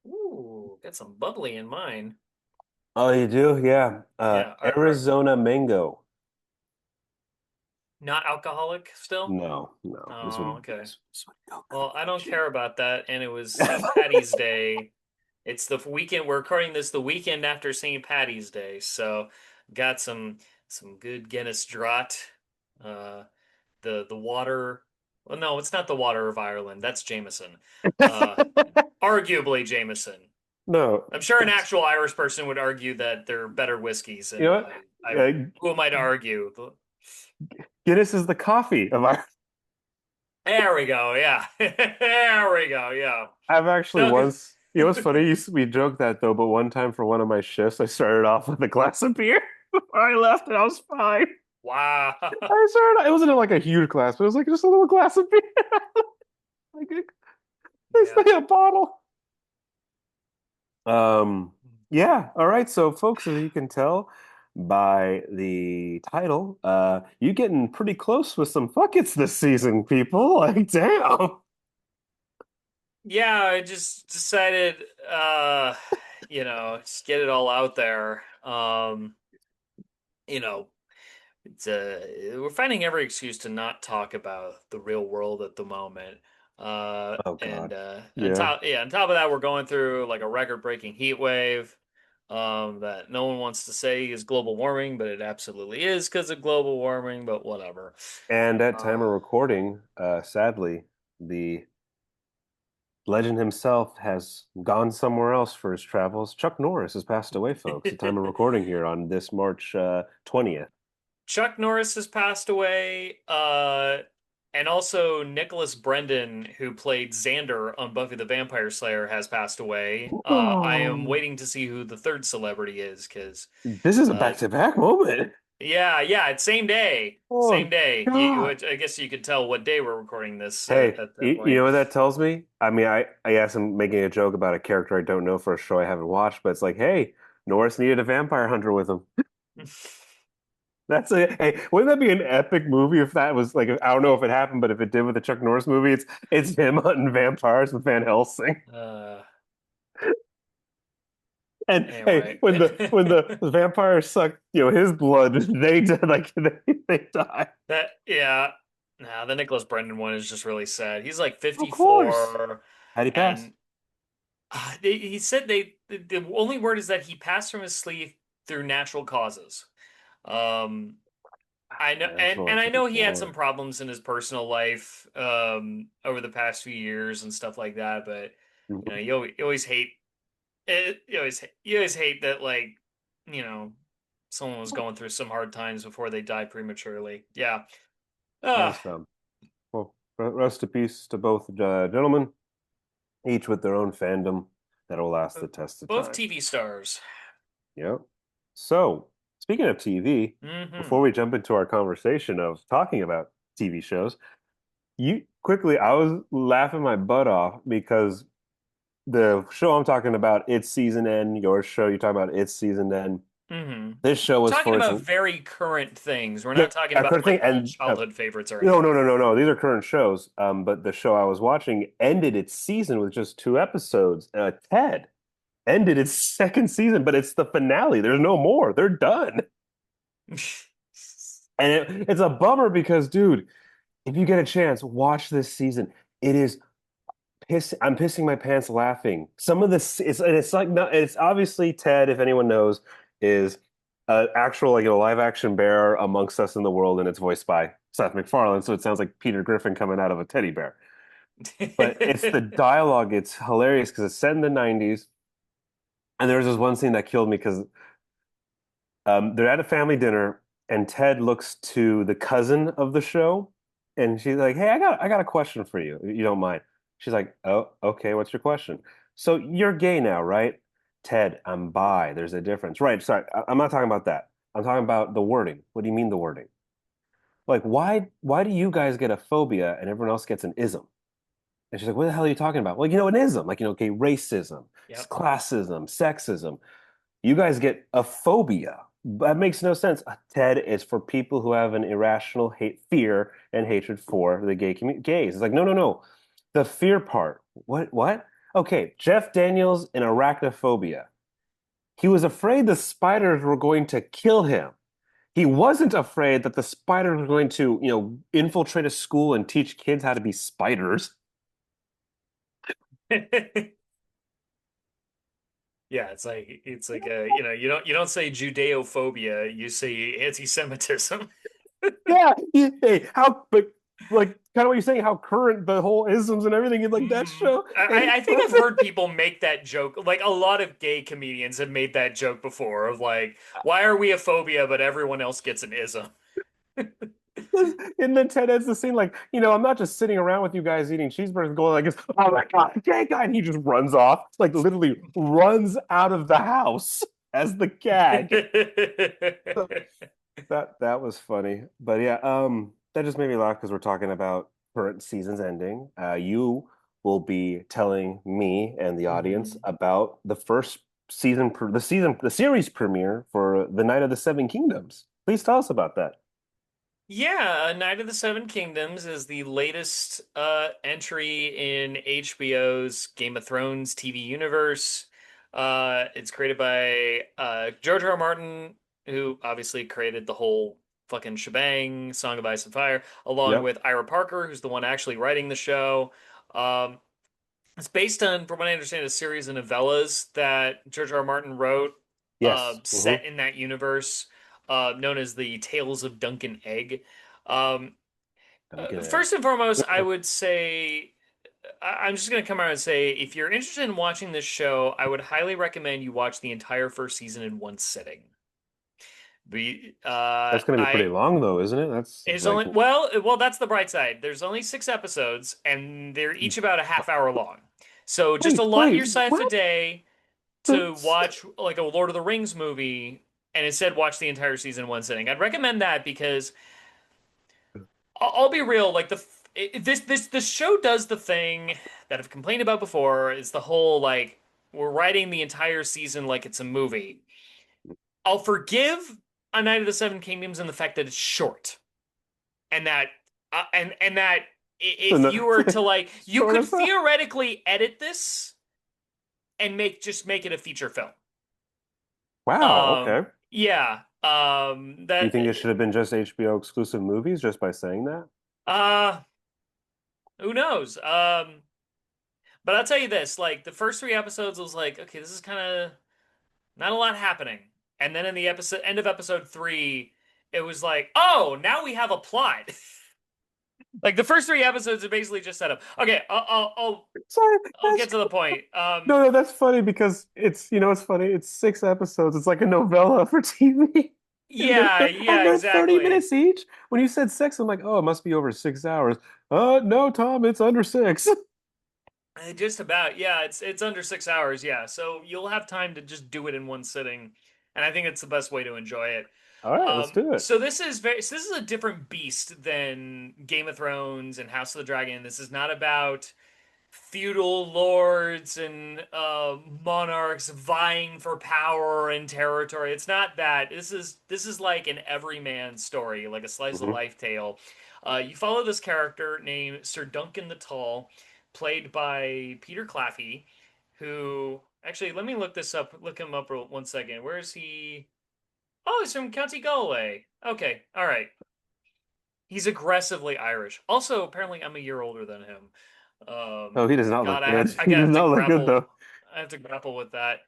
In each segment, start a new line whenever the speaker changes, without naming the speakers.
Ooh, got some bubbly in mine.
Oh, you do? Yeah.
Yeah,
Arizona mango.
not alcoholic still?
No, no. This
Oh,
would
okay.
this would go
Well, I don't
coochie.
care about that. And it was St. Patty's Day. It's the weekend. We're recording this the weekend after St. Patty's Day, so got some good Guinness Draught. Uh, the water. Well, no, it's not the water of Ireland. That's Jameson. Uh, Arguably Jameson.
No,
I'm sure an
it's
actual Irish person would argue that they're better whiskeys,
you know
and
what?
I
Uh,
who am I to argue?
Guinness is the coffee of our.
There we go. Yeah, there we go. Yeah.
I've actually
No,
once. You know what's
good.
funny? We joked that though, but one time for one of my shifts, I started off with a glass of beer before I left, and I was fine.
Wow.
I started. It wasn't like a huge glass, but it was like just a little glass of beer, like it's
Yeah.
like a bottle. Um, yeah, all right. So, folks, as you can tell by the title, you getting pretty close with some fuckets this season, people. Like, damn.
Yeah, I just decided just get it all out there. You know, it's we're finding every excuse to not talk about the real world at the moment.
Oh
And
God. Yeah.
on top of that, we're going through like a record-breaking heat wave that no one wants to say is global warming, but it absolutely is because of global warming, but whatever.
And at time
Uh,
of recording, sadly, the legend himself has gone somewhere else for his travels. Chuck Norris has passed away, folks, at time of recording here on this March 20th.
Chuck Norris has passed away, and also Nicholas Brendan, who played Xander on Buffy the Vampire Slayer, has passed away. I am
Oh,
waiting to see who the third celebrity is, because,
this is a
uh,
back-to-back moment.
yeah, it's same day, same
Oh
day.
God.
Which I guess you could tell what day we're recording this
Hey,
at that
you
point.
know what that tells me? I mean, I guess I'm making a joke about a character I don't know for a show I haven't watched, but it's like, hey, Norris needed a vampire hunter with him. That's a hey, wouldn't that be an epic movie if that was like I don't know if it happened, but if it did with the Chuck Norris movie, it's him hunting vampires with Van Helsing.
Uh,
And hey,
anyway.
when the vampires suck, his blood, they like they die.
Yeah. Nah, the Nicholas Brendan one is just really sad. He's like
Of course.
54,
How'd he pass?
and he said the only word is that he passed from his sleep through natural causes. Um, I know,
Natural,
and
that's
I
what they
know he had some
for.
problems in his personal life over the past few years and stuff like that. But
Mhm.
you always hate it. You always hate that, like, you know someone was going through some hard times before they die prematurely. Yeah. Uh,
Yes, well, rest in peace to both gentlemen, each with their own fandom that'll last the test of
both
time.
TV stars.
Yeah. So, speaking of TV, before
Hmm.
we jump into our conversation of talking about TV shows, I was laughing my butt off because the show I'm talking about, its season end, your show, you're talking about its season end.
Hmm.
This show
We're
was
talking
for its,
about very current things. We're
yeah,
not talking
I
about
could
like
think,
old
and
childhood favorites or
no,
anything.
no, no, no, no. These are current shows. But the show I was watching ended its season with just two episodes. Ted ended its second season, but it's the finale. There's no more. They're done. And it's a bummer because, dude, if you get a chance, watch this season. It is I'm pissing my pants laughing. Some of this it's like not it's obviously Ted, if anyone knows, is an actual like live action bear amongst us in the world, and it's voiced by Seth MacFarlane, so it sounds like Peter Griffin coming out of a teddy bear. But it's the dialogue, it's hilarious because it's set in the 90s, and there was this one scene that killed me because they're at a family dinner, and Ted looks to the cousin of the show, and she's like, "Hey, I got a question for you, if you don't mind." She's like, "Oh, okay, what's your question?" So you're gay now, right? Ted, I'm bi. There's a difference, right? Sorry, I'm not talking about that. I'm talking about the wording. What do you mean the wording? Like, why do you guys get a phobia and everyone else gets an ism? And she's like, "What the hell are you talking about?" Well, an ism, like okay, racism,
Yep.
classism, sexism. You guys get a phobia. That makes no sense. TED is for people who have an irrational fear and hatred for the gays. It's like, no, no, no. The fear part. What? What? Okay, Jeff Daniels in arachnophobia. He was afraid the spiders were going to kill him. He wasn't afraid that the spiders were going to, infiltrate a school and teach kids how to be spiders.
Yeah, it's like you don't say Judeophobia, you say anti-Semitism.
Yeah, hey, but like kind of what you're saying, how current the whole isms and everything in like that
Mhm.
show. And
I think I've heard people make that joke. Like a lot of gay comedians have made that joke before of like, why are we a phobia, but everyone else gets an ism?
and then Ted ends the scene like, I'm not just sitting around with you guys eating cheeseburgers, going like, oh my god, gay guy, and he just runs off, like literally runs out of the house as the gag. So that was funny. But yeah, that just made me laugh because we're talking about current seasons ending. You will be telling me and the audience
Mhm.
about the first the series premiere for The Night of the Seven Kingdoms. Please tell us about that.
Yeah, Night of the Seven Kingdoms is the latest entry in HBO's Game of Thrones TV universe. It's created by George R. R. Martin, who obviously created the whole fucking shebang, Song of Ice and Fire, along
Yep.
with Ira Parker, who's the one actually writing the show. Um, it's based on, from what I understand, a series of novellas that George R. R. Martin wrote,
Yes.
set in that universe, known as the Tales of Duncan Egg. Um,
Dunkin' egg.
First and foremost, I would say I'm just gonna come out and say if you're interested in watching this show, I would highly recommend you watch the entire first season in one sitting.
That's going to be pretty
I
long though, isn't it? That's
It's
like,
only well, that's the bright side. There's only 6 episodes, and they're each about a half hour long. So just allot
wait,
yourself a
what?
day to
That's,
watch like a Lord of the Rings movie, and instead watch the entire season in one sitting. I'd recommend that because I'll be real, like this show does the thing that I've complained about before is the whole like we're writing the entire season like it's a movie. I'll forgive A Night of the Seven Kingdoms and the fact that it's short and that and that if
no,
you were to like you
short
could
of that.
theoretically edit this and make it a feature film.
Wow, okay.
Yeah.
You
That
think it should have been just HBO exclusive movies just by saying that?
uh who knows? But I'll tell you this, like the first 3 episodes was like, okay, this is kind of not a lot happening. And then in the episode end of episode 3, it was like, oh, now we have a plot. Like the first 3 episodes are basically just set up. Okay,
Sorry,
I'll get to the point.
no, that's funny because it's funny. It's 6 episodes. It's like a novella for TV. And they're
Yeah, yeah,
and they're 30
exactly.
minutes each. When you said six, I'm like, oh, it must be over 6 hours. No, Tom, it's under six.
Just about, yeah, it's under 6 hours, yeah. So you'll have time to just do it in one sitting, and I think it's the best way to enjoy it.
All right, let's do it.
So this is a different beast than Game of Thrones and House of the Dragon. This is not about feudal lords and monarchs vying for power and territory. It's not that. This is like an everyman story, like a slice of
Mhm.
life tale. You follow this character named Sir Duncan the Tall, played by Peter Claffey, who actually let me look this up. Look him up real, 1 second. Where is he? Oh, he's from County Galway. Okay, all right. He's aggressively Irish. Also, apparently, I'm a year older than him.
Oh, he does not
God,
look good.
I
He
gotta
does
have to
not look good
grapple.
though.
I have to grapple with that.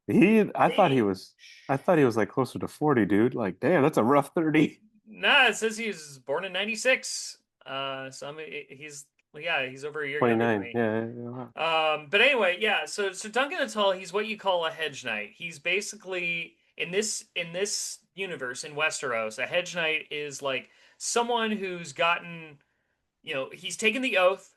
I thought he
They,
was, I thought he was like closer to 40, dude. Like, damn, that's a rough 30.
nah, it says he's born in '96. So he's yeah, he's over a year younger than
29.
me.
Yeah, yeah, yeah. Wow.
But anyway, yeah. So Duncan the Tall, he's what you call a hedge knight. He's basically in this universe in Westeros, a hedge knight is like someone who's gotten he's taken the oath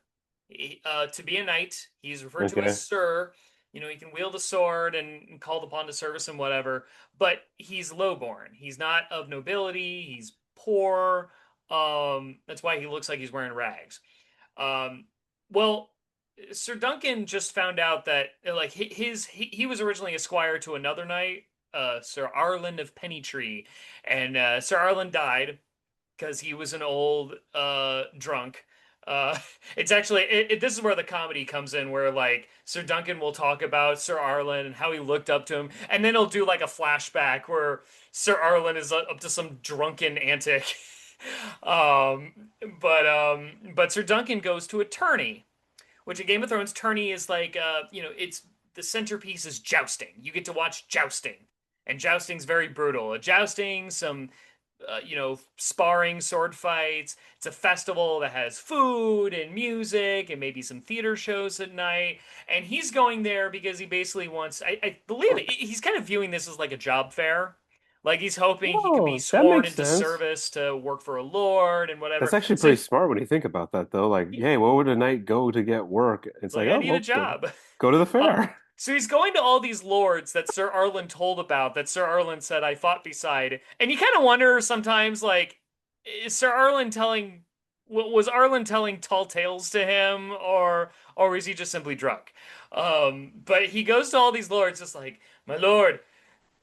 to be a knight. He's referred to as
Okay.
Sir. He can wield a sword and called upon to service and whatever, but he's lowborn. He's not of nobility. He's poor. That's why he looks like he's wearing rags. Um, well, Sir Duncan just found out that like he was originally a squire to another knight, Sir Arlen of Pennytree, and Sir Arlen died because he was an old drunk. Uh, it's actually this is where the comedy comes in, where like Sir Duncan will talk about Sir Arlen and how he looked up to him, and then he'll do like a flashback where Sir Arlen is up to some drunken antic. Um, but Sir Duncan goes to a tourney, which in Game of Thrones, tourney is like it's the centerpiece is jousting. You get to watch jousting, and jousting's very brutal. A jousting, some sparring, sword fights. It's a festival that has food and music and maybe some theater shows at night. And he's going there because he basically wants, I believe he's kind of viewing this as like a job fair. Like he's hoping he could be
Oh, that
sworn
makes
into
sense.
service to work for a lord and
That's
whatever.
actually
So
pretty smart when you think about that, though. Like, hey, what would a knight go to get work? It's like,
like I
oh,
need a
well,
job.
go to the
Uh,
fair.
so he's going to all these lords that Sir Arlen told about, that Sir Arlen said I fought beside, and you kind of wonder sometimes, like, is Sir Arlen telling, was Arlen telling tall tales to him, or is he just simply drunk? But he goes to all these lords, just like, my lord,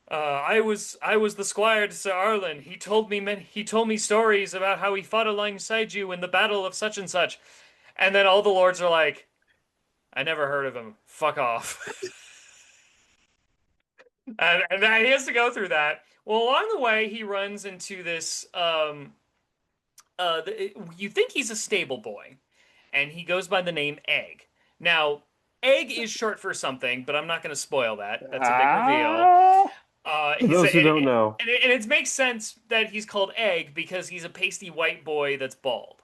I was the squire to Sir Arlen. He told me stories about how he fought alongside you in the battle of such and such, and then all the lords are like. I never heard of him. Fuck off. And then he has to go through that. Well, along the way, he runs into this. You think he's a stable boy, and he goes by the name Egg. Now, Egg is short for something, but I'm not going to spoil that. That's a big reveal.
Ah, for
He's
those who don't know.
and it makes sense that he's called Egg because he's a pasty white boy that's bald.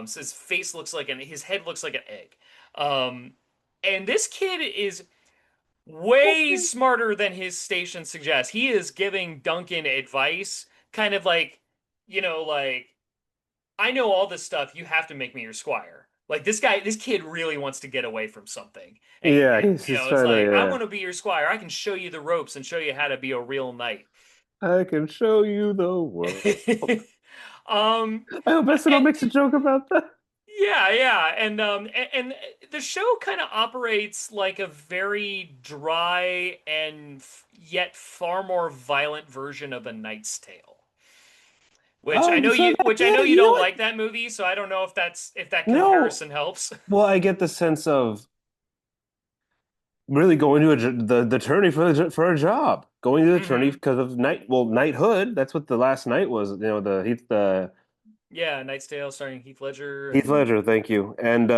So his face looks like his head looks like an egg. Um, and this kid is way smarter than his station suggests. He is giving Duncan advice, kind of like, like, I know all this stuff. You have to make me your squire. Like this kid really wants to get away from something.
Yeah, he's just
It's
trying to,
like, I
yeah.
want to be your squire. I can show you the ropes and show you how to be a real knight.
I can show you the world.
um,
I hope Essendon
and,
makes a joke about that.
yeah, yeah, and the show kind of operates like a very dry and yet far more violent version of A Knight's Tale.
So that,
Which I
yeah,
know you
you know
don't
what?
like that movie, so I don't know if that
No.
comparison helps.
Well, I get the sense of really going to the attorney for a job, going to the attorney
Hmm.
because of knighthood. That's what the last night was. The
Yeah, Knight's Tale starring Heath Ledger
Heath
and
Ledger. Thank you. And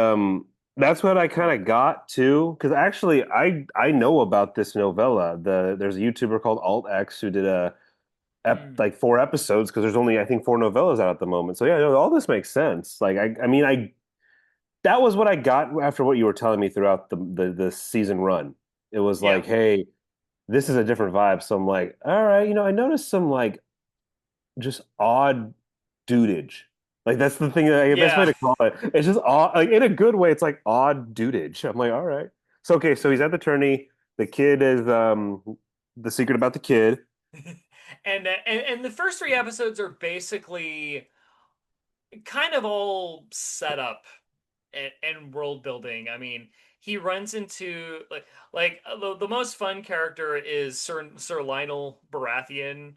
that's what I kind of got too, because actually I know about this novella. There's a YouTuber called Alt X who did
mm,
like 4 episodes because there's only I think 4 novellas out at the moment. So yeah, no, all this makes sense. Like I mean I that was what I got after what you were telling me throughout the season run. It was
yeah,
like, hey, this is a different vibe. So I'm like, all right, I noticed some like just odd dudage. Like that's the thing, like, the best way
yeah.
to call it. It's just odd, like in a good way. It's like odd dudage. I'm like, all right. So okay, so he's at the tourney. The kid is the secret about the kid.
And the first three episodes are basically kind of all set up and world building. I mean, he runs into the most fun character is Sir Lionel Baratheon.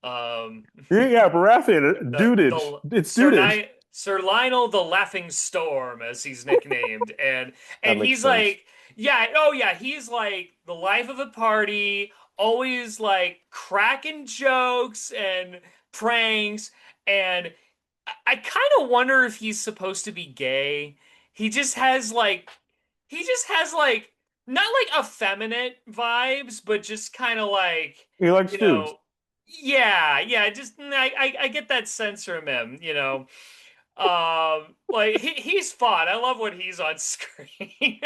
Um,
Yeah, yeah, Baratheon, dudage.
the
It's dudage.
Sir Lionel the Laughing Storm, as he's nicknamed,
That
and
makes
he's
sense.
like, yeah, oh yeah, he's like the life of the party, always like cracking jokes and pranks, and I kind of wonder if he's supposed to be gay. He just has like he just has like not like effeminate vibes, but just kind of like,
He likes
you
dudes.
know, yeah, yeah, just I get that sense from him. Like he's fun. I love when he's on screen.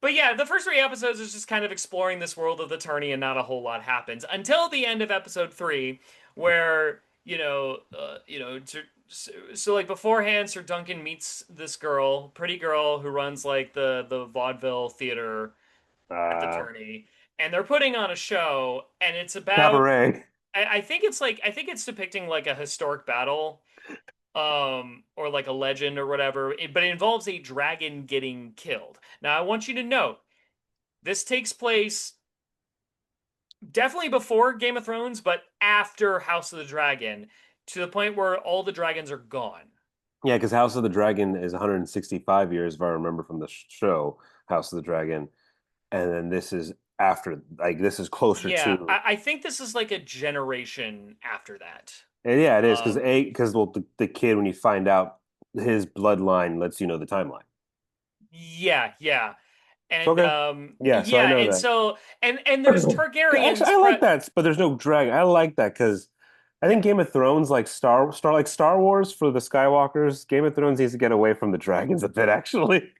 But yeah, the first three episodes is just kind of exploring this world of the tourney, and not a whole lot happens until the end of episode three, where so like beforehand, Sir Duncan meets this girl, pretty girl who runs like the vaudeville theater at the
Uh,
tourney, and they're putting on a show, and it's about
Cabaret.
I think it's depicting like a historic battle or like a legend or whatever, but it involves a dragon getting killed. Now I want you to note this takes place definitely before Game of Thrones, but after House of the Dragon, to the point where all the dragons are gone.
Yeah, because House of the Dragon is 165 years, if I remember from the show House of the Dragon, and then this is after, like this is closer
Yeah,
to.
I think this is like a generation after that.
And yeah, it is
Um,
because well, the kid when you find out his bloodline lets you know the timeline.
yeah, yeah. And
Okay, yeah, so I
yeah,
know
and
that.
so and there's
Actually,
Targaryens
I like that, but there's no dragon. I like that because I think Game of Thrones, like Star Wars for the Skywalkers, Game of Thrones needs to get away from the dragons a bit. Actually,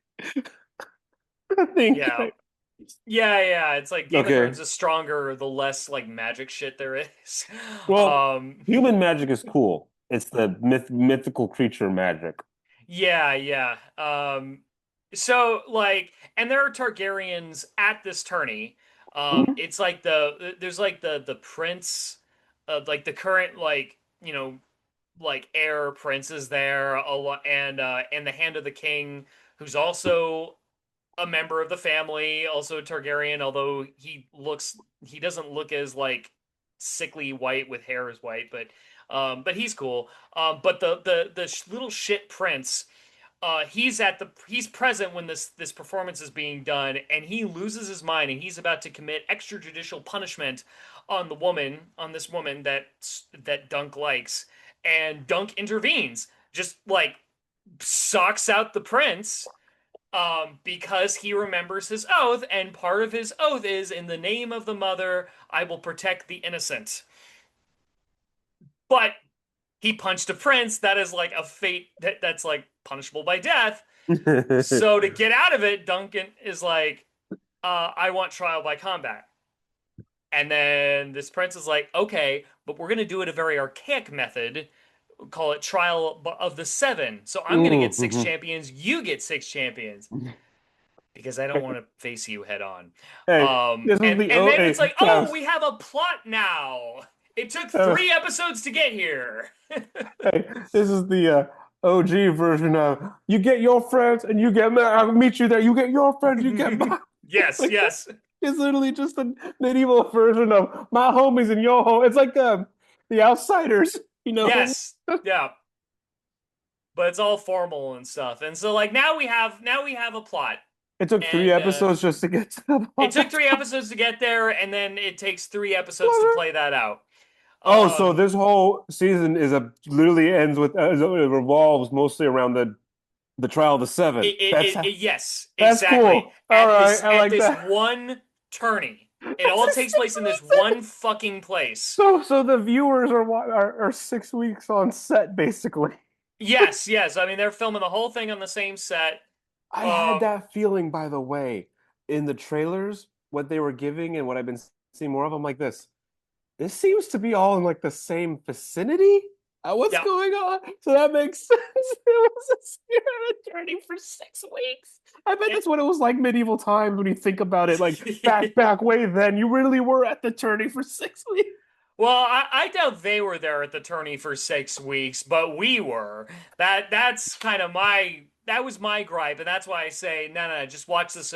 I think.
yeah. Yeah, yeah, it's like Game of
Okay,
Thrones is stronger the less like magic shit there is.
well,
Um
human magic is cool. It's the mythical creature magic.
yeah, yeah. So like and there are Targaryens at this tourney.
Mhm.
It's like there's like the prince like the current like, like heir prince is there a lot and the hand of the king who's also a member of the family, also a Targaryen, although he doesn't look as like sickly white with hair as white, but he's cool. But the little shit prince, he's present when this performance is being done, and he loses his mind, and he's about to commit extrajudicial punishment on this woman that Dunk likes, and Dunk intervenes, just like socks out the prince, because he remembers his oath, and part of his oath is, in the name of the mother, I will protect the innocent. But he punched a prince. That is like a fate that's like punishable by death. So to get out of it, Duncan is like, I want trial by combat. And then this prince is like, okay, but we're going to do it a very archaic method. Call it trial of the seven. So I'm going to get six
Mhm.
champions. You get six champions. Because I don't want to face you head on.
Hey, this is
And
the
and then it's
hey
like, oh,
Travis.
we have a plot now. It took
Travis.
3 episodes to get here.
Hey, this is the OG version of you get your friends and you get mine. I'll meet you there. You get your friends, you get mine.
Yes,
Like,
yes,
it's literally just a medieval version of my homies and your home. It's like the Outsiders, you know.
yes, yeah. But it's all formal and stuff. And so like now we have a plot.
It took three
And
episodes just to get to the
it
plot.
took
That's
3 episodes to get there, and then it takes 3 episodes to
clever.
play that out.
Oh, so
Um,
this whole season is a literally ends with it revolves mostly around the trial of the seven.
yes,
That's
exactly.
cool. All right, I
At
like
this
that.
one tourney. It
That's
all
a
takes place in this
6 weeks.
one fucking place.
So the viewers are 6 weeks on set basically.
Yes, yes. I mean, they're filming the whole thing on the same set.
I had
Um,
that feeling, by the way, in the trailers, what they were giving and what I've been seeing more of. I'm like this. This seems to be all in like the same vicinity. What's
yeah.
going on? So that makes sense. It was a spirit attorney for 6 weeks. I bet
Eh.
that's what it was like medieval times when you think about it. Like back way then, you really were at the tourney for 6 weeks.
Well, I doubt they were there at the tourney for 6 weeks, but we were. That was my gripe, and that's why I say no, no, just
That
watch
makes
this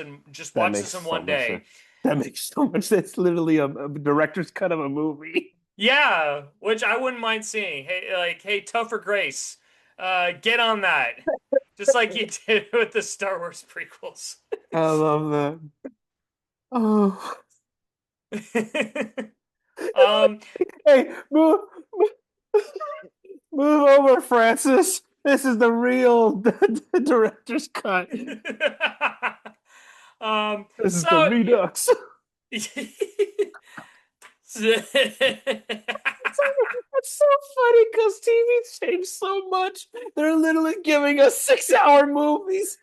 in
so
one
much sense.
day.
That makes so much sense. It's literally a director's cut of a movie.
Yeah, which I wouldn't mind seeing. Hey, Tougher Grace, get on that, just like you did with the Star Wars prequels.
I love that. Oh,
um,
hey, move over, Francis. This is the real director's cut. This is the
so
Redux. So, it's so funny because TV's changed so much. They're literally giving us 6 hour movies.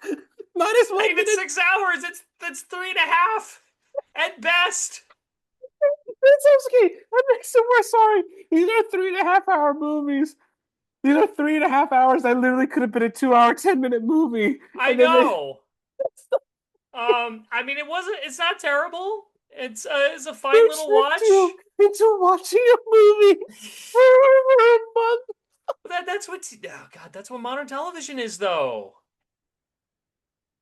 Might as
Not
well
even
get it.
6 hours. That's 3.5 at best.
It's okay. That makes it worse. Sorry. These are 3.5 hour movies. These are 3.5 hours. That literally could have been a 2 hour, 10 minute movie.
I
And then they
know. I mean, it wasn't. It's not terrible. It's a fine
they
little
tricked you
watch.
into watching a movie for a month.
That's what. Oh God, that's what modern television is, though.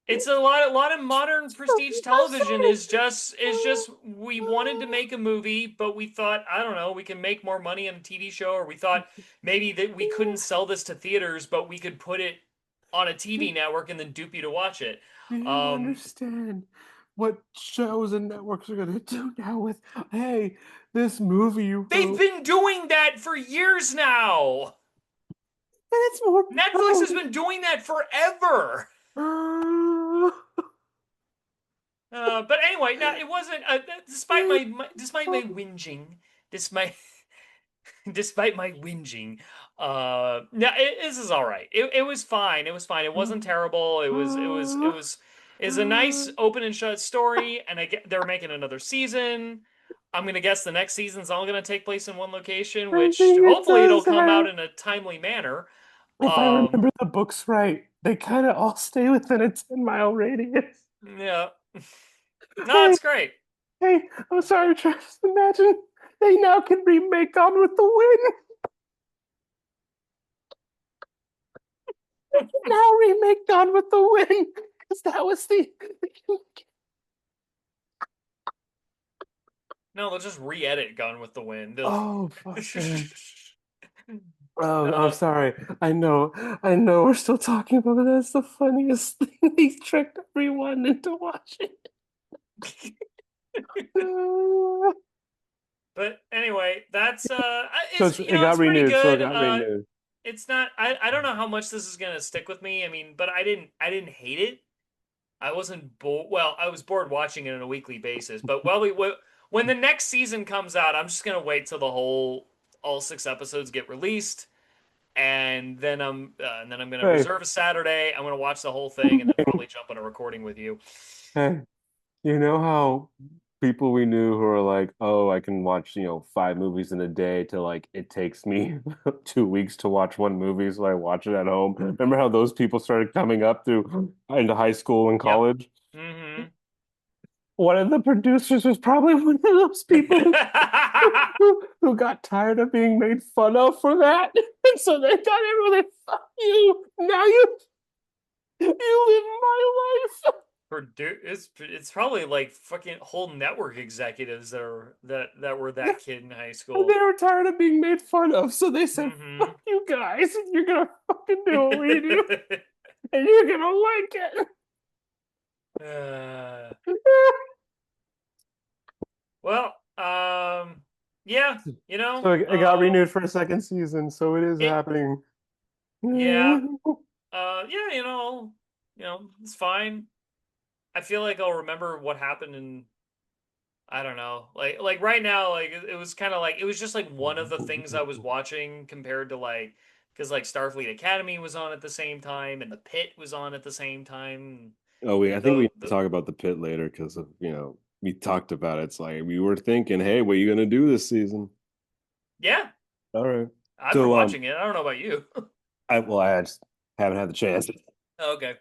It's a lot of modern prestige
I'm
television
sorry.
is just we wanted to make a movie, but we thought, I don't know, we can make more money on a TV show, or we thought maybe that we couldn't sell this to theaters, but we could put it on a TV network and then dupe you to watch it.
Do you
Um,
understand what shows and networks are gonna do now with, hey, this movie you
they've
wrote,
been doing that for years now.
and it's more
Netflix has
oh,
been doing that forever. But anyway, no, it wasn't. Despite my whinging, despite despite my whinging, no, this is all right. It was fine. It was fine. It wasn't terrible. It was a nice open and shut story, and they're making another season. I'm gonna guess the next season's all gonna take place in one location,
I
which
think it
hopefully it'll
does
come out
have,
in a timely manner.
if I
Um,
remember the books right, they kind of all stay within a 10-mile radius.
yeah, no,
Hey,
it's great.
hey, I'm sorry, Travis. Imagine they now can remake Gone with the Wind. Now remake Gone with the Wind. Because that was the.
No, they'll just re-edit Gone with the Wind.
Oh, fuck, man. Oh, I'm
uh,
sorry. I know we're still talking about it. That's the funniest thing. He tricked everyone into watching.
but anyway, that's
So
it's
it got
it's pretty
renewed. So it
good.
got renewed.
It's not. I don't know how much this is gonna stick with me. I mean, but I didn't hate it. I wasn't bored. Well, I was bored watching it on a weekly basis. But when the next season comes out, I'm just gonna wait till all 6 episodes get released, and then I'm gonna
Hey,
reserve a Saturday. I'm gonna watch the whole thing, and then probably jump on a recording with you.
hey, you know how people we knew who are like, oh, I can watch, 5 movies in a day to like it takes me 2 weeks to watch one movie, so I watch it at home. Remember how those people started coming up through into high school and
Yep.
college?
Mm-hmm.
One of the producers was probably one of those people who got tired of being made fun of for that. And so they got everyone like, fuck you. Now you live my life.
It's probably like fucking whole network executives that were that kid in high
And they
school.
were tired of being made fun of. So they said,
Mm-hmm.
fuck you guys. You're gonna fucking do what we do, and you're gonna like
uh,
it.
well, yeah,
So it got renewed for a second season, so it is
it,
happening.
yeah, yeah, it's fine. I feel like I'll remember what happened in I don't know. Like right now, like it was kind of like it was just like one of the things I was watching compared to like because like Starfleet Academy was on at the same time and The Pit was on at the same time.
Oh, I think we
Though
need to talk about the pit later because of, we talked about it. It's like we were thinking, hey, what are you gonna do this season?
yeah,
All right.
I've been
So
watching it. I don't know about you.
I just haven't had the chance.
Okay.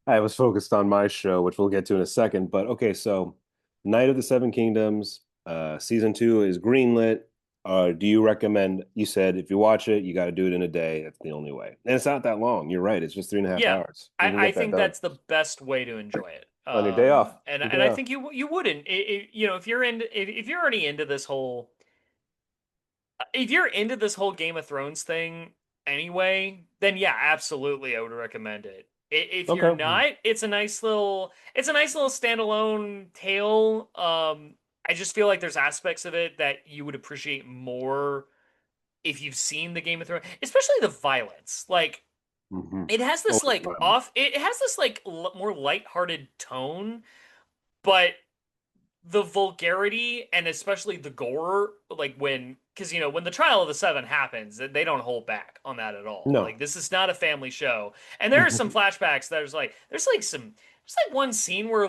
I was focused on my show, which we'll get to in a second. But okay, so Night of the Seven Kingdoms, season 2 is greenlit. Do you recommend? You said if you watch it, you got to do it in a day. That's the only way, and it's not that long. You're right; it's just 3.5
Yeah,
hours. You can
I
get that
think
done
that's the best way to enjoy it.
on your day off.
And
Your
and
day
I
off.
think you wouldn't if you're already into this whole if you're into this whole Game of Thrones thing anyway, then yeah, absolutely, I would recommend it. If you're
Okay.
not, it's a nice little standalone tale. I just feel like there's aspects of it that you would appreciate more if you've seen the Game of Thrones, especially the violence. Like
Mm-hmm.
it has
Oh,
this
it's
like
wild.
off, it has this like more lighthearted tone, but the vulgarity and especially the gore, like because when the trial of the seven happens, they don't hold back on that at all.
No.
Like this is not a family show, and there are some flashbacks. There's like one scene where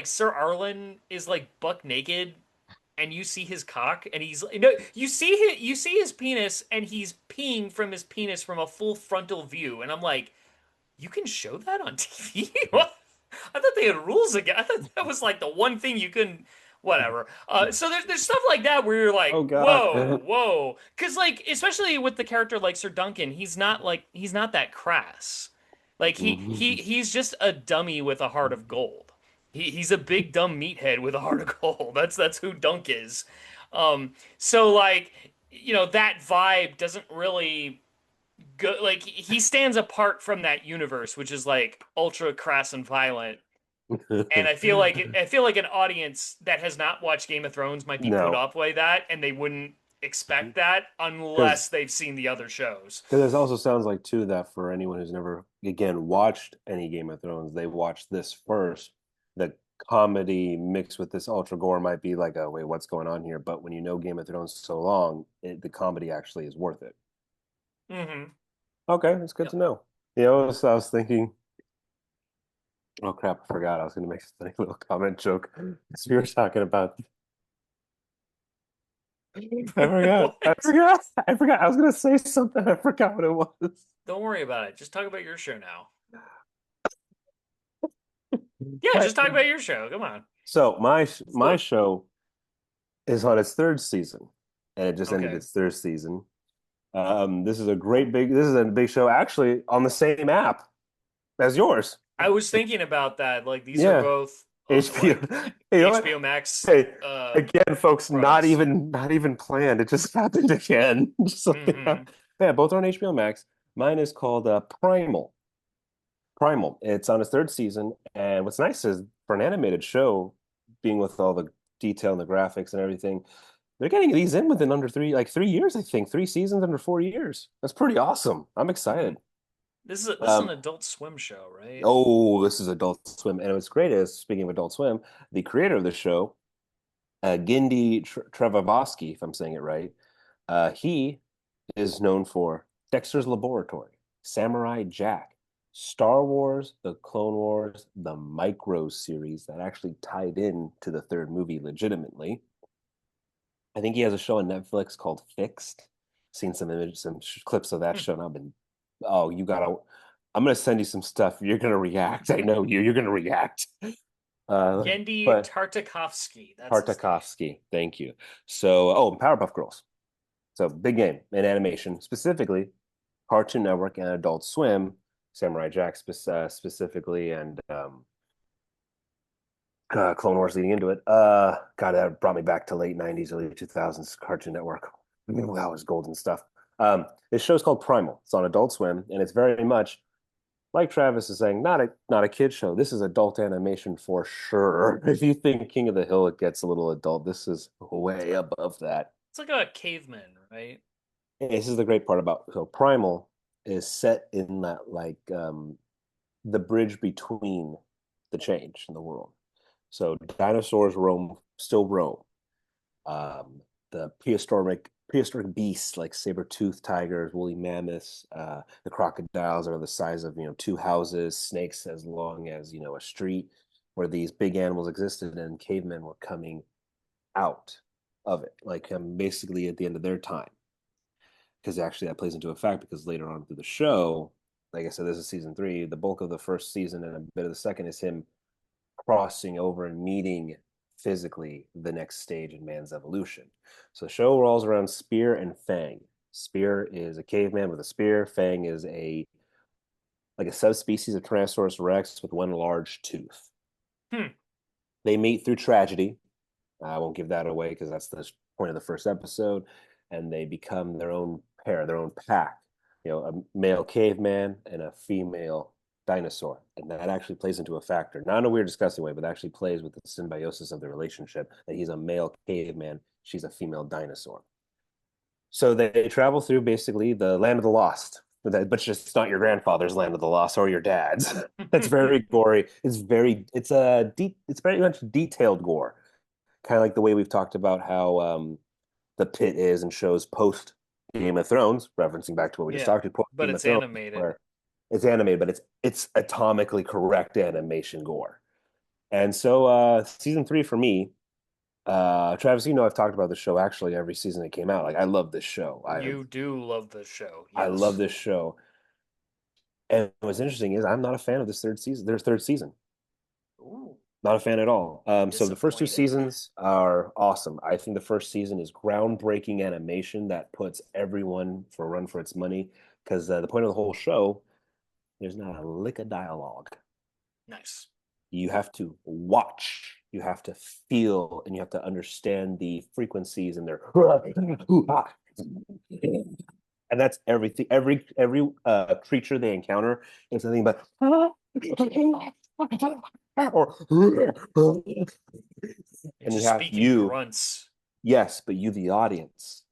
Sir Arlen is like buck naked, and you see his cock, and he's no, you see his penis, and he's peeing from his penis from a full frontal view, and I'm like, you can show that on TV? What? I thought they had rules again. I thought that was like the one thing you couldn't. Whatever. So there's stuff like that where you're like,
Oh
whoa,
God.
whoa, because like especially with the character like Sir Duncan, he's not that crass. Like he's just a dummy with a heart of gold. He's a big dumb meathead with a heart of gold. That's who Dunk is. So like that vibe doesn't really go like he stands apart from that universe, which is like ultra crass and violent. And I feel like an audience that has not watched Game of Thrones might be put
No,
off by that, and they wouldn't expect that
because
unless they've seen the other shows.
this also sounds like too that for anyone who's never again watched any Game of Thrones, they watched this first. The comedy mixed with this ultra gore might be like, oh wait, what's going on here? But when you know Game of Thrones so long, the comedy actually is worth it.
Hmm.
Okay, it's good
Yep.
to know. I was thinking, oh crap, I forgot. I was going to make a funny little comment joke. So we were talking about, I forgot. I
What?
forgot. I forgot. I was going to say something. I forgot what it was.
Don't worry about it. Just talk about your show now. Yeah,
I-
just talk about your show. Come on.
So
Let's do
my
it.
show is on its third season, and it just ended
Okay.
its third season. This is a big show actually on the same app as yours.
I was thinking about that. Like these are
Yeah,
both
HBO.
like
You know what?
HBO Max
Hey, again, folks,
runs.
not even planned. It just happened again. Just like
Hmm.
yeah, both are on HBO Max. Mine is called Primal. Primal. It's on its third season, and what's nice is for an animated show, being with all the detail and the graphics and everything, they're getting these in within under like 3 years, I think. 3 seasons under 4 years. That's pretty awesome. I'm
Hmm.
excited.
This is an
Um,
Adult Swim show, right?
oh, this is Adult Swim, and what's great is speaking of Adult Swim, the creator of the show, Gindi Trevavosky, if I'm saying it right, he is known for Dexter's Laboratory, Samurai Jack, Star Wars, The Clone Wars, the Micro series that actually tied in to the third movie legitimately. I think he has a show on Netflix called Fixed. Seen some images, some clips of that
Hmm.
show, and I've been, oh, you gotta. I'm gonna send you some stuff. You're gonna react. I know you. You're gonna react.
Yendi
But
Tartakovsky, that's his name.
Tartakovsky, thank you. So, oh, Powerpuff Girls. So big game in animation, specifically Cartoon Network and Adult Swim, Samurai Jack specifically, and Clone Wars leading into it. God, that brought me back to late '90s, early 2000s Cartoon Network. That was golden stuff. This show's called Primal. It's on Adult Swim, and it's very much like Travis is saying, not a kid show. This is adult animation for sure. If you think King of the Hill, it gets a little adult. This is way above that.
It's like a caveman, right?
This is the great part about so Primal is set in that like the bridge between the change in the world. So dinosaurs still roam. Um, the prehistoric beasts like saber-toothed tigers, woolly mammoths, the crocodiles are the size of two houses, snakes as long as a street, where these big animals existed, and cavemen were coming out of it, like basically at the end of their time. Because actually that plays into a fact because later on through the show, like I said, this is season three. The bulk of the first season and a bit of the second is him crossing over and meeting physically the next stage in man's evolution. So the show rolls around Spear and Fang. Spear is a caveman with a spear. Fang is a subspecies of Tyrannosaurus Rex with one large tooth.
Hmm.
They meet through tragedy. I won't give that away because that's the point of the first episode, and they become their own pair, their own pack. A male caveman and a female dinosaur, and that actually plays into a factor, not in a weird, disgusting way, but actually plays with the symbiosis of the relationship. That he's a male caveman, she's a female dinosaur. So they travel through basically the land of the lost, but just not your grandfather's land of the lost or your dad's. It's very gory. It's very much detailed gore, kind of like the way we've talked about how the pit is and shows post Game of Thrones, referencing back to what we just
Yeah,
talked about, post
but
Game of
it's
Thrones,
animated.
where it's animated, but it's atomically correct animation gore. And so season three for me, Travis, I've talked about the show actually every season it came out. Like I love this show.
You do love the show,
I love
yes.
this show. And what's interesting is I'm not a fan of their third season.
Ooh,
Not a fan at all. So the first two
disappointed.
seasons are awesome. I think the first season is groundbreaking animation that puts everyone for a run for its money. Because the point of the whole show There's not a lick of dialogue.
Nice.
You have to watch, you have to feel, and you have to understand the frequencies and their and that's everything. Every creature they encounter is nothing but or
You're
and you
just
have
speaking
you,
grunts.
yes, but you, the audience,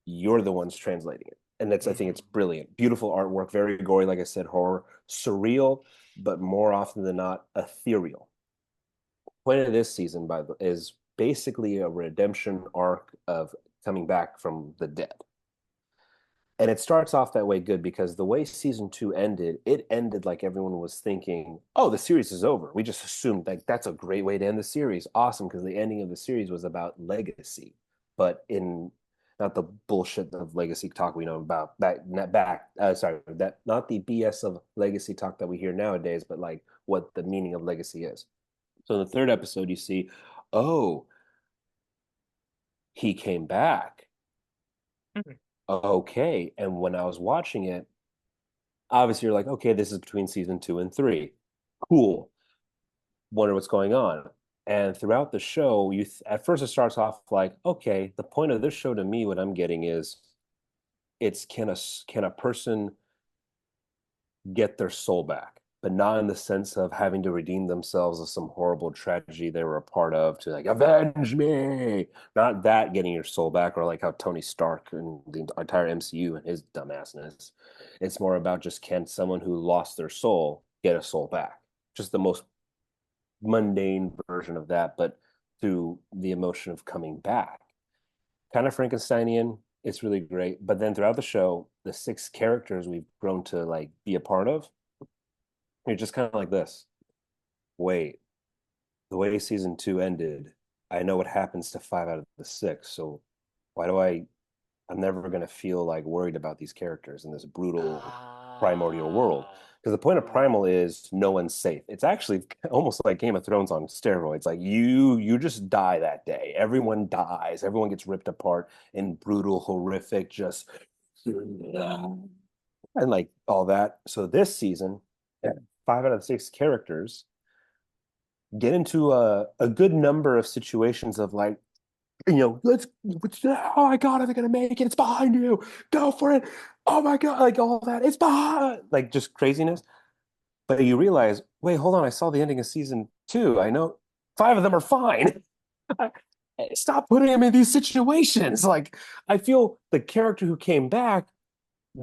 you're the ones translating it. And that's, I think it's
Hmm.
brilliant. Beautiful artwork, very gory, like I said, horror, surreal, but more often than not, ethereal. Point of this season, by the is basically a redemption arc of coming back from the dead. And it starts off that way good because the way season two ended, it ended like everyone was thinking, oh, the series is over. We just assumed like that's a great way to end the series. Awesome, because the ending of the series was about legacy, but in not the bullshit of legacy talk we know about sorry, that not the BS of legacy talk that we hear nowadays, but like what the meaning of legacy is. So in the third episode, you see, oh, he came back.
Hmm.
Okay. And when I was watching it, obviously you're like, okay, this is between season two and three. Cool. Wonder what's going on. And throughout the show, at first it starts off like, okay, the point of this show to me, what I'm getting is it's can a person get their soul back, but not in the sense of having to redeem themselves of some horrible tragedy they were a part of to like avenge me. Not that getting your soul back, or like how Tony Stark and the entire MCU and his dumbassness. It's more about just can someone who lost their soul get a soul back? Just the most mundane version of that, but through the emotion of coming back. Kind of Frankensteinian. It's really great. But then throughout the show, the six characters we've grown to like be a part of, you're just kind of like this. Wait, the way season two ended, I know what happens to five out of the six. So why do I'm never going to feel like worried about these characters in this brutal primordial world.
Ah,
Because the point of
ooh.
Primal is no one's safe. It's actually almost like Game of Thrones on steroids. Like you just die that day. Everyone dies. Everyone gets ripped apart in brutal, horrific, just and like all that. So this season, five out of six characters get into a good number of situations of like, oh my God, are they gonna make it? It's behind you. Go for it. Oh my God, like all that. It's behind, like just craziness. But you realize, wait, hold on. I saw the ending of season two. I know five of them are fine. Stop putting him in these situations. Like, I feel the character who came back,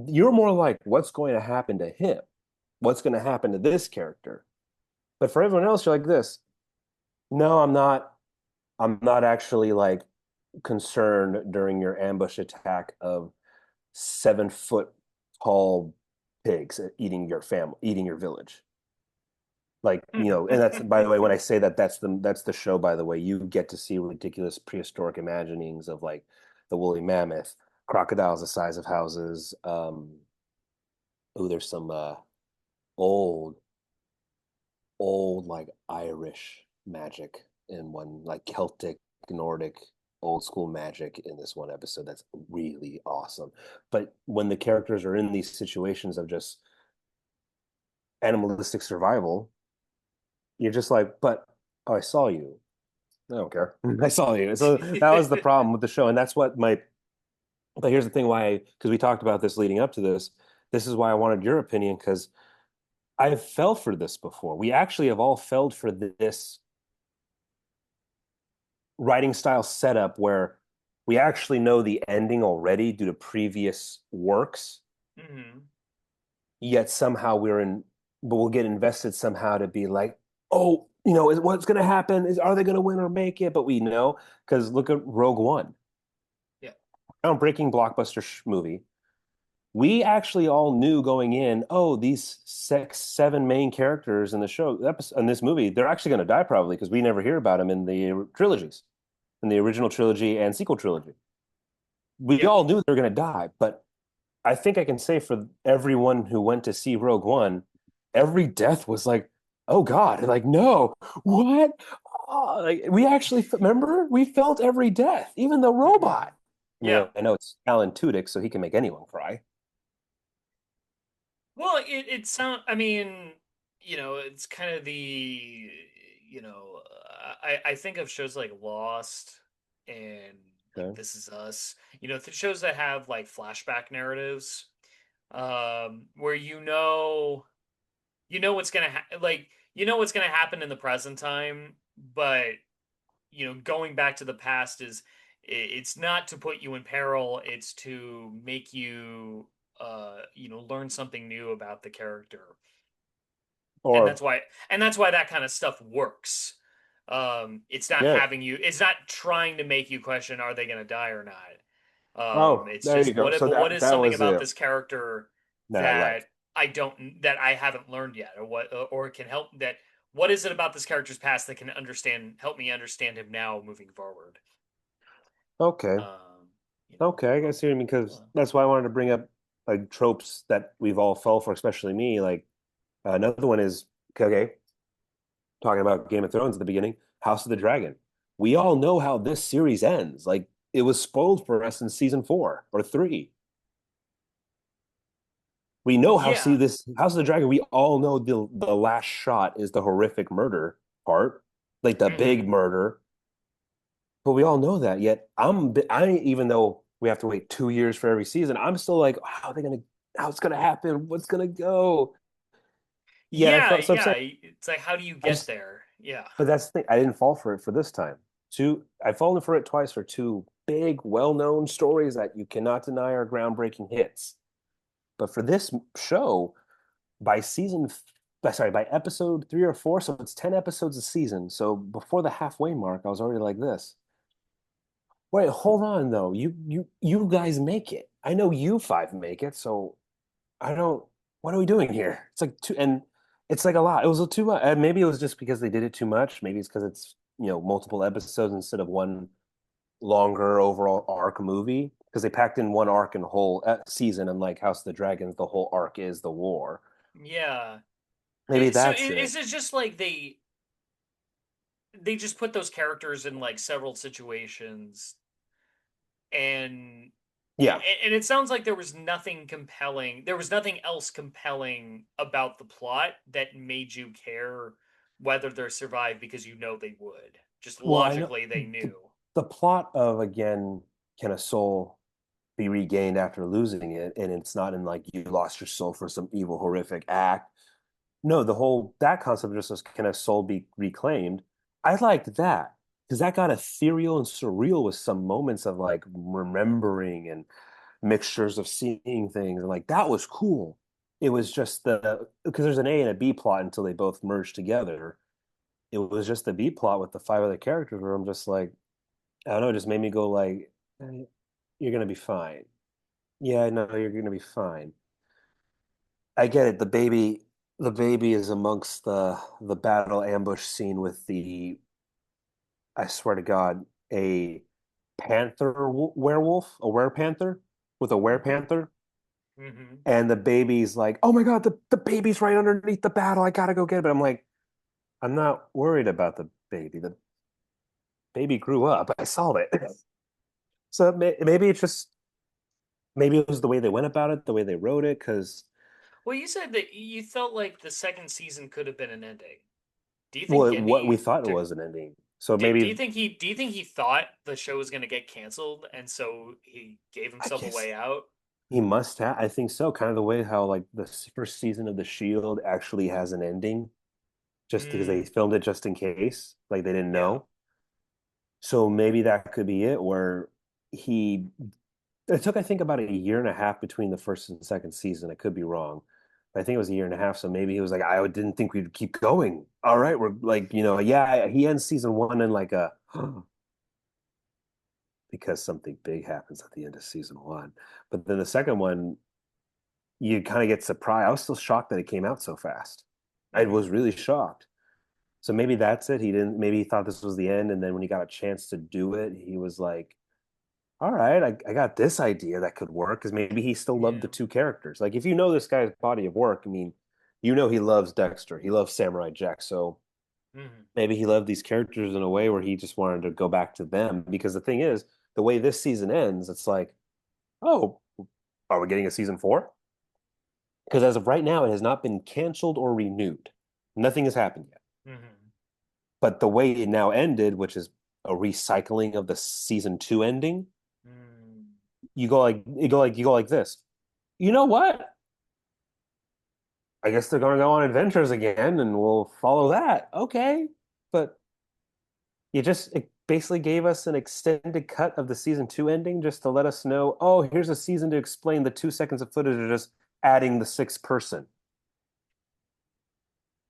you're more like, what's going to happen to him? What's going to happen to this character? But for everyone else, you're like this. No, I'm not. I'm not actually like concerned during your ambush attack of 7 foot tall pigs eating your family, eating your village. Like, and that's, by the way, when I say that, that's the show, by the way, you get to see ridiculous prehistoric imaginings of like the woolly mammoth, crocodiles the size of houses. Oh, there's some old, old like Irish magic in one, like Celtic, Nordic, old school magic in this one episode. That's really awesome. But when the characters are in these situations of just animalistic survival, you're just like, but oh, I saw you. I don't care. I saw you. So that was the problem with the show. And that's what my, but here's the thing why, because we talked about this leading up to this. This is why I wanted your opinion, because I've fell for this before. We actually have all felled for this writing style setup where we actually know the ending already due to previous works,
Hmm.
yet somehow but we'll get invested somehow to be like, oh, is what's going to happen? Are they going to win or make it? But we know because look at Rogue One,
Yeah.
groundbreaking blockbuster movie. We actually all knew going in, oh, these seven main characters in the show, in this movie, they're actually going to die probably because we never hear about them in the trilogies, in the original trilogy and sequel trilogy. We
Yeah.
all knew they were going to die, but I think I can say for everyone who went to see Rogue One, every death was like, oh God, like no, what? Oh, like, we actually remember we felt every death, even the
Hmm.
robot. I mean,
Yeah.
I know it's Alan Tudyk, so he can make anyone cry.
Well, it sound. I mean, it's kind of I think of shows like Lost and like
Okay.
This Is Us. Shows that have like flashback narratives, where what's gonna what's gonna happen in the present time, but going back to the past it's not to put you in peril, it's to make you learn something new about the character. And
Or
that's why that kind of stuff works.
yeah.
It's not trying to make you question, are they going to die or not?
Oh,
It's
there you
just
go. So
what is
that
something
was
about
it
this character
that I
that
like.
I haven't learned yet, or can help that what is it about this character's past that can help me understand him now moving forward?
Okay.
Um,
Okay, I guess you mean because that's why I wanted to bring up like tropes that we've all fell for, especially me. Like another one is okay, talking about Game of Thrones at the beginning, House of the Dragon. We all know how this series ends. Like it was spoiled for us in season 4 or 3. We know how see
yeah,
this House of the Dragon. We all know the last shot is the horrific murder part, like the big
hmm
murder. But we all know that. Yet even though we have to wait 2 years for every season, I'm still like, how are they gonna, how it's gonna happen? What's gonna go? Yet I
yeah,
felt so I'm
yeah.
saying
It's like, how do you
I
get
just,
there? Yeah,
but that's the thing. I didn't fall for it for this time. I've fallen for it twice for two big, well-known stories that you cannot deny are groundbreaking hits. But for this show, by season, sorry, by episode 3 or 4, so it's 10 episodes a season. So before the halfway mark, I was already like this. Wait, hold on though. You guys make it. I know you five make it, so I don't. What are we doing here? It's like too, and it's like a lot. It was too much. Maybe it was just because they did it too much. Maybe it's because it's multiple episodes instead of one longer overall arc movie. Because they packed in one arc and whole season, and like House of the Dragons, the whole arc is the war.
yeah.
Maybe
So
that's it.
is it just like they just put those characters in like several situations, and
Yeah.
and it sounds like there was nothing else compelling about the plot that made you care whether they survive, because they would. Just
Well, I know
logically they
the,
knew.
the plot of again, can a soul be regained after losing it? And it's not in like you lost your soul for some evil, horrific act. No, the whole that concept just was can a soul be reclaimed? I liked that because that got ethereal and surreal with some moments of like remembering and mixtures of seeing things. And like that was cool. It was just because there's an A and a B plot until they both merge together. It was just the B plot with the five other characters where I'm just like, I don't know, it just made me go like, you're gonna be fine. Yeah, no, you're gonna be fine. I get it. The baby is amongst the battle ambush scene with I swear to God, a werewolf, a werepanther with a
Mm-hmm.
werepanther,
Mm-hmm.
and the baby's like, oh my God, the baby's right underneath the battle. I gotta go get it. But I'm like, I'm not worried about the baby. The baby grew up. I saw it. So maybe it's just maybe it was the way they went about it, the way they wrote it, because
Well, you said that you felt like the second season could have been an ending. Do you think
well, what we
Andy
thought it
took
was an ending. So
do
maybe
you think he thought the show was going to get canceled, and so he gave
I
himself a
guess
way out?
he must have. I think so. Kind of the way how like the first season of The Shield actually has an ending, just because they
Mm,
filmed it just in case, like they didn't
yeah.
know. So maybe that could be it, where he it took I think about a year and a half between the first and second season. I could be wrong. But I think it was a year and a half. So maybe he was like, I didn't think we'd keep going. All right, we're like, yeah, he ends season one in like a because something big happens at the end of season one. But then the second one, you kind of get surprised. I was still shocked that it came out so fast. I was
hmm
really shocked. So maybe that's it. He didn't, maybe he thought this was the end. And then when he got a chance to do it, he was like, all right, I got this idea that could work because maybe he still loved the
Yeah.
two characters. Like if you know this guy's body of work, I mean, he loves Dexter, he loves Samurai Jack. So
hmm
maybe he loved these characters in a way where he just wanted to go back to them. Because the thing is, the way this season ends, it's like, oh, are we getting a season 4? because as of right now, it has not been canceled or renewed. Nothing has happened yet.
Hmm.
But the way it now ended, which is a recycling of the season two ending,
Mm.
you go like this. You know what? I guess they're going to go on adventures again, and we'll follow that. Okay, but it basically gave us an extended cut of the season two ending just to let us know, oh, here's a season to explain the 2 seconds of footage of just adding the sixth person.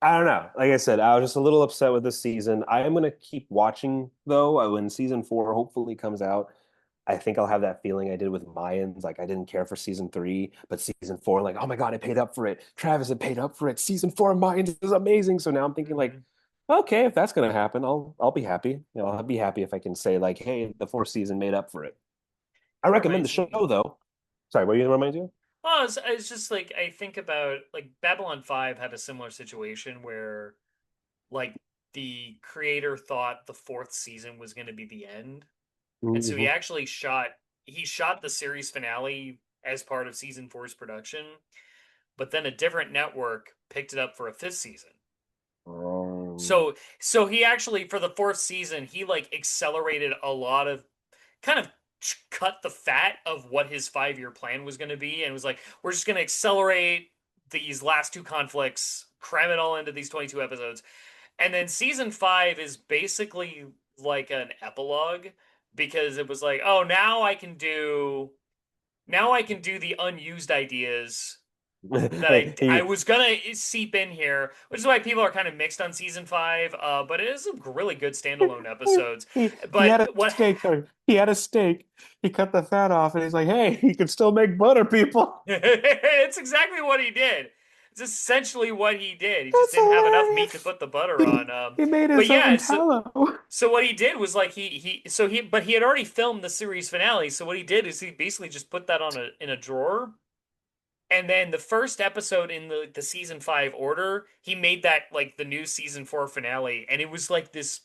I don't know. Like I said, I was just a little upset with this season. I am going to keep watching though. When season four hopefully comes out, I think I'll have that feeling I did with Mayans. Like I didn't care for season three, but season four, like, oh my God, it paid up for it. Travis had paid up for it. Season four of Mayans is amazing. So now I'm thinking like,
Hmm.
okay, if that's gonna happen, I'll be happy. I'll be happy if I can say like, hey, the fourth season made up for it. I
That
recommend the
reminds
show
me.
though. Sorry, what are you gonna remind you?
Oh, it's just like I think about like Babylon 5 had a similar situation where like the creator thought the fourth season was going to be the end. And so
Mm-hmm.
he shot the series finale as part of season four's production, but then a different network picked it up for a fifth season.
Um,
So he actually for the fourth season, he like accelerated a lot of kind of cut the fat of what his 5 year plan was going to be and was like, we're just going to accelerate these last two conflicts, cram it all into these 22 episodes. And then season five is basically like an epilogue because it was like, oh, now I can do the unused ideas that
hey,
I was gonna seep in here, which is why people are kind of mixed on season five. But it is some really good standalone episodes.
he
But
had a
what
steak. Sorry, he had a steak. He cut the fat off, and he's like, "Hey, you can still make butter, people."
it's exactly what he did. It's essentially what he did. He just
That's
didn't have enough meat to
hilarious.
put the butter on.
He made
But
his
yeah,
own
so
tallow.
so what he did was like but he had already filmed the series finale. So what he did is he basically just put that on a in a drawer. And then the first episode in the season five order, he made that like the new season four finale, and it was like this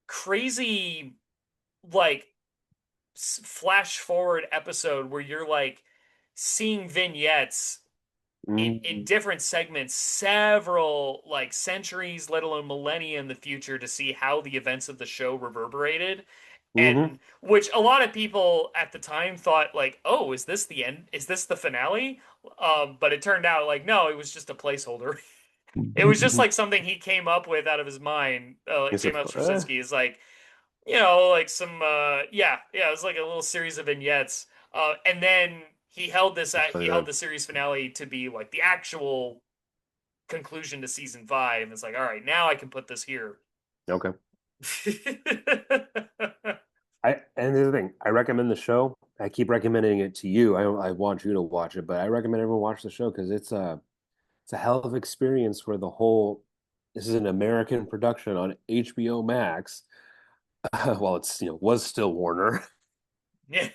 crazy like flash forward episode where you're like seeing vignettes in
Mm-hmm.
different segments several like centuries, let alone millennia in the future to see how the events of the show reverberated.
Mm-hmm.
And which a lot of people at the time thought like, oh, is this the end, is this the finale? But it turned out like no, it was just a placeholder. It was just like something he came up with out of his mind.
It's
J.
a,
Miles Straczynski is like, you know, like some yeah, it was like a little series of vignettes. And then he held
good.
the series finale to be like the actual conclusion to season five. And it's like, all right, now I can put this here.
Okay. And the other thing, I recommend the show. I keep recommending it to you. I want you to watch it, but I recommend everyone watch the show because it's a hell of an experience where the whole this is an American production on HBO Max. Well, it's was still Warner,
Yeah.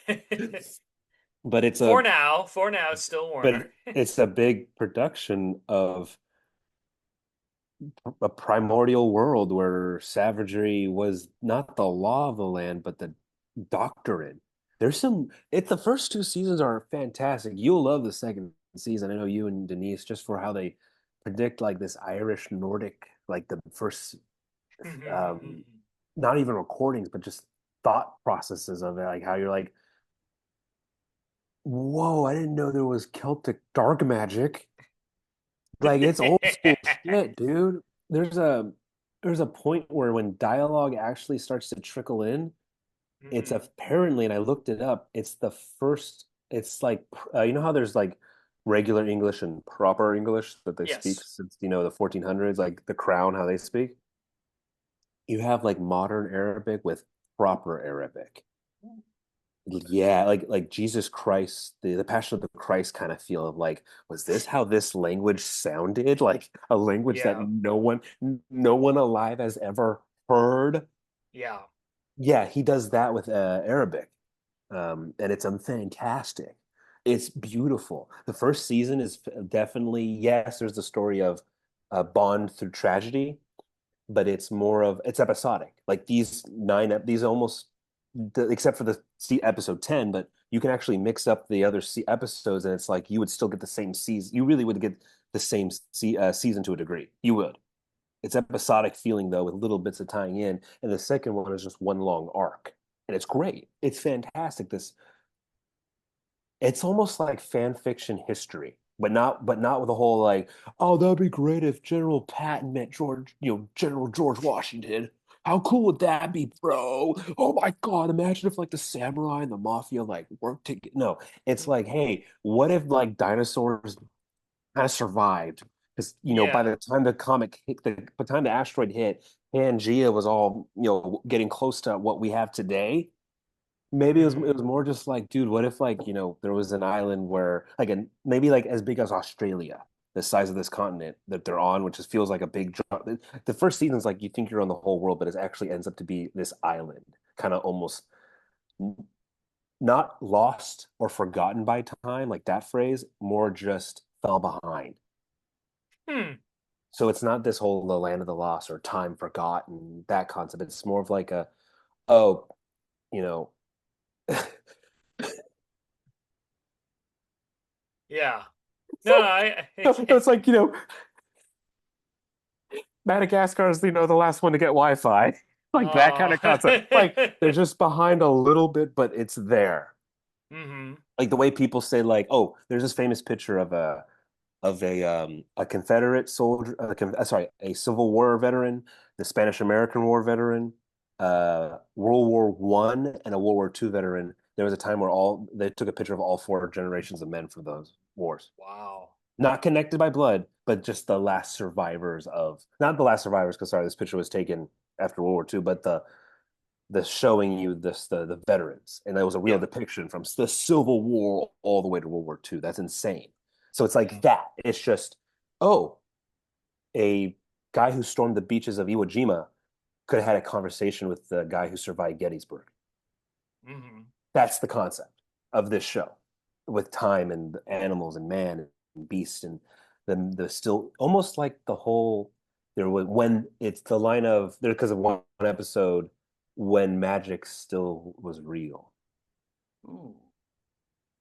but it's a
For now, it's still Warner.
but it's a big production of a primordial world where savagery was not the law of the land, but the doctrine. It's the first two seasons are fantastic. You'll love the second season. I know you and Denise, just for how they predict like this Irish Nordic, like the first, um, not even recordings, but just thought processes of it. Like how you're like, whoa, I didn't know there was Celtic dark magic. Like it's old school shit, dude. There's a there's a point where when dialogue actually starts to trickle in, it's apparently, and I looked it up, it's the first, it's like you know how there's like regular English and proper English that they speak
Yes.
since the 1400s, like the Crown, how they speak. You have like modern Arabic with proper Arabic. Yeah, like Jesus Christ, the Passion of the Christ kind of feel of like, was this how this language sounded? Like a language that
Yeah.
no one alive has ever heard.
Yeah.
Yeah, he does that with Arabic, and it's fantastic. It's beautiful. The first season is definitely yes. There's the story of bond through tragedy, but it's episodic. Like these almost except for the episode 10, but you can actually mix up the other episodes, and it's like you would still get the same season. You really would get the same season to a degree. You would. It's episodic feeling though, with little bits of tying in, and the second one is just one long arc, and it's great. It's fantastic. This it's almost like fan fiction history, but not with the whole like, oh, that'd be great if General Patton met General George Washington. How cool would that be, bro? Oh my God, imagine if like the samurai and the mafia like worked together. No, it's like, hey, what if like dinosaurs kind of survived? Because by
Yeah.
the time the comic hit, by the time the asteroid hit, Pangea was all getting close to what we have today. Maybe it
Hmm.
was more just like, dude, what if like, there was an island where like maybe like as big as Australia, the size of this continent that they're on, which just feels like a big drop. The first season's like you think you're on the whole world, but it actually ends up to be this island, kind of almost not lost or forgotten by time, like that phrase, more just fell behind.
Hmm.
So it's not this whole the land of the lost or time forgotten, that concept. It's more of like oh, you know,
Yeah. No, no, I
it's like, Madagascar is, the last one to get Wi-Fi. Like that kind
oh.
of concept. Like they're just behind a little bit, but it's there.
Hmm.
Like the way people say, like, oh, there's this famous picture of a Confederate soldier, sorry, a Civil War veteran, the Spanish American War veteran, World War One, and a World War Two veteran. There was a time where all they took a picture of all four generations of men from those wars,
Wow.
not connected by blood, but just the last survivors of not the last survivors, because sorry, this picture was taken after World War II, but the showing you the veterans, and that was a real
Yeah.
depiction from the Civil War all the way to World War II. That's insane. So it's
Yeah.
like that. It's just, oh, a guy who stormed the beaches of Iwo Jima could have had a conversation with the guy who survived Gettysburg.
Hmm.
That's the concept of this show, with time and animals and man and beast, and the still almost like the whole there was when it's the line of there because of one episode when magic still was real.
Ooh.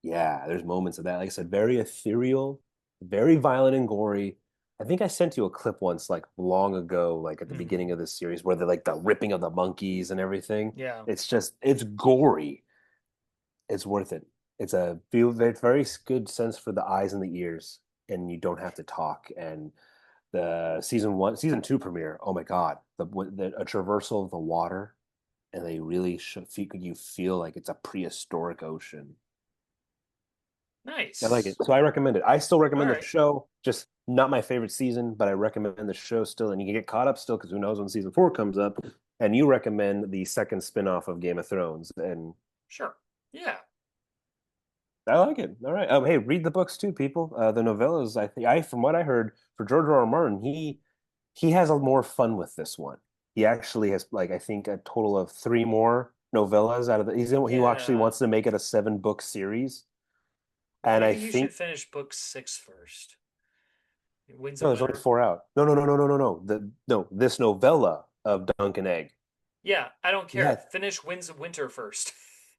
Yeah, there's moments of that. Like I said, very ethereal, very violent and gory. I think I sent you a clip once, like long ago, like at the
Hmm.
beginning of this series, where they're like the ripping of the monkeys and everything.
Yeah.
It's gory. It's worth it. It's very good sense for the eyes and the ears, and you don't have to talk. And the season two premiere, oh my God, a traversal of the water, and they really should feel you feel like it's a prehistoric ocean. I like it,
Nice.
so I recommend it. I still
All
recommend the
right.
show, just not my favorite season, but I recommend the show still, and you can get caught up still because who knows when season four comes up. And you recommend the second spinoff of Game of Thrones, and
Sure. Yeah.
I like it. All right. Hey, read the books too, people. The novellas. I think from what I heard, for George R. R. Martin, he has a more fun with this one. He actually has like I think a total of three more novellas out of the. He actually
Yeah.
wants to make it a 7 book series, and I
Maybe he should
think
finish book six first. Winds
no,
of
there's only
Winter.
four out. No, no, no, no, no, no, no. No, this novella of Dunk and Egg.
Yeah, I don't care.
Yeah.
Finish Winds of Winter first.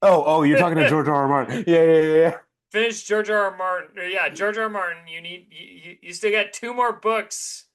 Oh, you're talking to George R. R. Martin. Yeah, yeah, yeah, yeah.
Finish George R. R. Martin. Yeah, George R. R. Martin. You still got two more books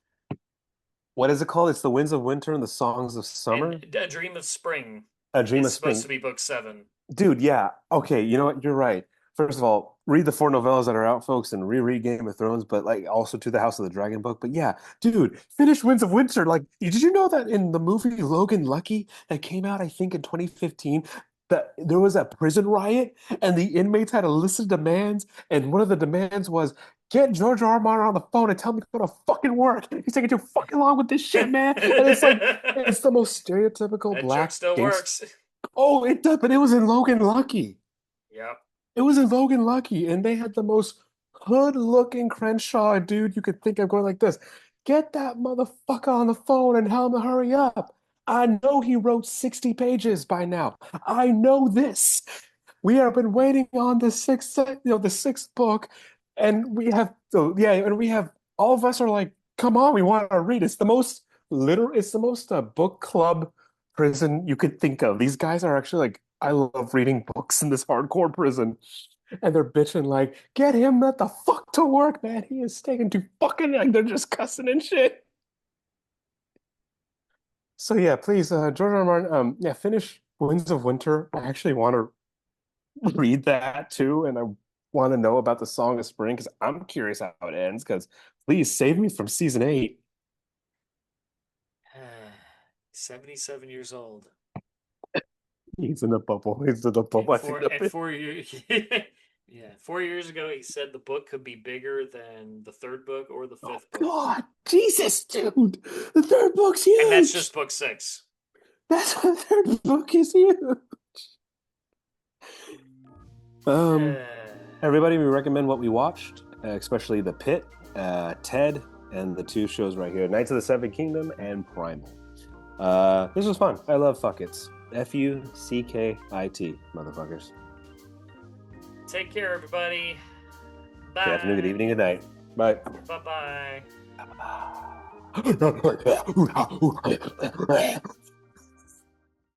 What is it called? It's the Winds of Winter and the Songs of
and
Summer.
A Dream of Spring
A Dream
is
of
supposed
Spring.
to be book seven.
Dude, yeah. Okay, you know what? You're right. First of all, read the four novellas that are out, folks, and reread Game of Thrones, but like also to the House of the Dragon book. But yeah, dude, finish Winds of Winter. Like, did you know that in the movie Logan Lucky that came out, I think, in 2015, that there was a prison riot and the inmates had a list of demands, and one of the demands was get George R. R. Martin on the phone and tell him to go to fucking work. He's taking too fucking long with this shit, man. And it's like it's the most stereotypical
That joke
black
still
gangster.
works.
Oh, it does, but it was in Logan Lucky.
Yep.
It was in Logan Lucky, and they had the most hood-looking Crenshaw dude you could think of going like this. Get that motherfucker on the phone and tell him to hurry up. I know he wrote 60 pages by now. I know this. We have been waiting on the sixth book, and we have so yeah, and we have all of us are like, come on, we want to read. It's the most book club prison you could think of. These guys are actually like I love reading books in this hardcore prison. And they're bitching like, get him the fuck to work, man. He is taking too fucking like they're just cussing and shit. So yeah, please, George R. R. Martin, yeah, finish Winds of Winter. I actually want to read that too, and I want to know about the Song of Spring because I'm curious how it ends. Because please save me from season 8.
77 years old.
He's in the bubble. He's in the
And
bubble. I think the
at
bit.
4 years, yeah, 4 years ago, he said the book could be bigger than the third book or the
Oh
fifth book,
God, Jesus, dude, the third book's
and that's
huge.
just book six.
That's the third book is huge. Um, Everybody, we recommend what we watched, especially The Pit, Ted, and the two shows right here, Knights of the Seven Kingdom and Primal. This was fun. I love fuckits. Fuckit, motherfuckers.
Take care, everybody.
Good afternoon, good
Bye.
evening, good night. Bye.
Bye bye.